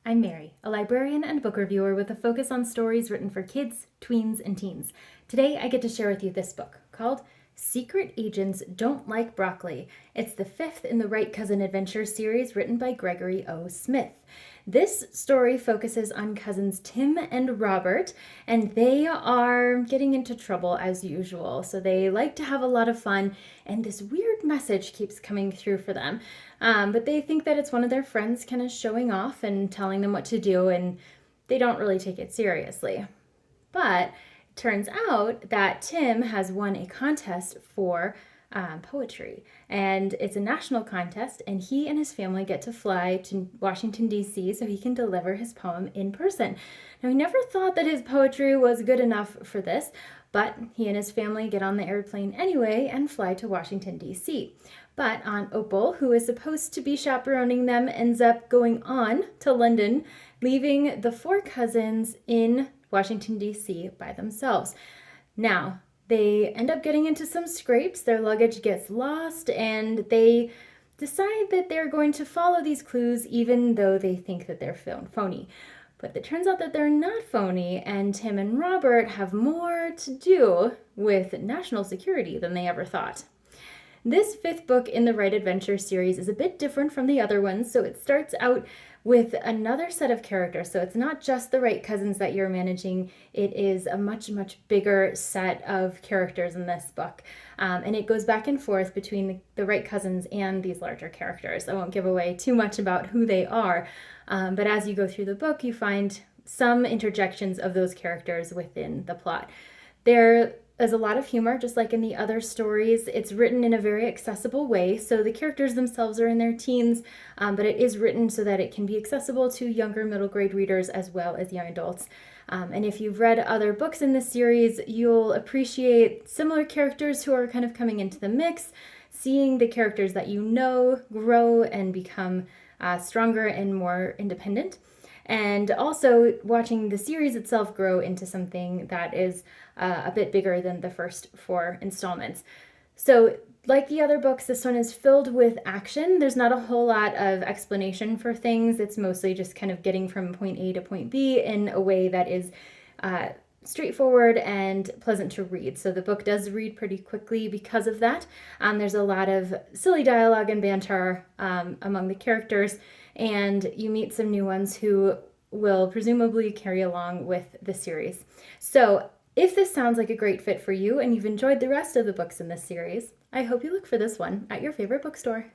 I'm Mary, a librarian and book reviewer with a focus on stories written for kids, tweens, and teens. Today I get to share with you this book called Secret Agents Don't Like Broccoli. It's the fifth in the Right Cousin Adventure series written by Gregory O. Smith. This story focuses on cousins Tim and Robert, and they are getting into trouble as usual. So they like to have a lot of fun, and this weird message keeps coming through for them. But they think that it's one of their friends kind of showing off and telling them what to do, and they don't really take it seriously. But it turns out that Tim has won a contest for poetry, and it's a national contest, and he and his family get to fly to Washington, D.C. so he can deliver his poem in person. Now, he never thought that his poetry was good enough for this, but he and his family get on the airplane anyway and fly to Washington, D.C. But Aunt Opal, who is supposed to be chaperoning them, ends up going on to London, leaving the four cousins in Washington, D.C. by themselves. Now, they end up getting into some scrapes, their luggage gets lost, and they decide that they're going to follow these clues even though they think that they're phony. But it turns out that they're not phony, and Tim and Robert have more to do with national security than they ever thought. This fifth book in the Right Adventure series is a bit different from the other ones, so it starts out with another set of characters. So it's not just the Right cousins that you're managing, it is a much, much bigger set of characters in this book. And it goes back and forth between the Right cousins and these larger characters. I won't give away too much about who they are, but as you go through the book, you find some interjections of those characters within the plot. There's a lot of humor, just like in the other stories. It's written in a very accessible way, so the characters themselves are in their teens, but it is written so that it can be accessible to younger middle grade readers as well as young adults. And if you've read other books in this series, you'll appreciate similar characters who are kind of coming into the mix, seeing the characters that you know grow and become stronger and more independent. And also watching the series itself grow into something that is a bit bigger than the first four installments. So, like the other books, this one is filled with action. There's not a whole lot of explanation for things. It's mostly just kind of getting from point A to point B in a way that is straightforward and pleasant to read. So the book does read pretty quickly because of that. There's a lot of silly dialogue and banter among the characters, and you meet some new ones who will presumably carry along with the series. So if this sounds like a great fit for you and you've enjoyed the rest of the books in this series, I hope you look for this one at your favorite bookstore.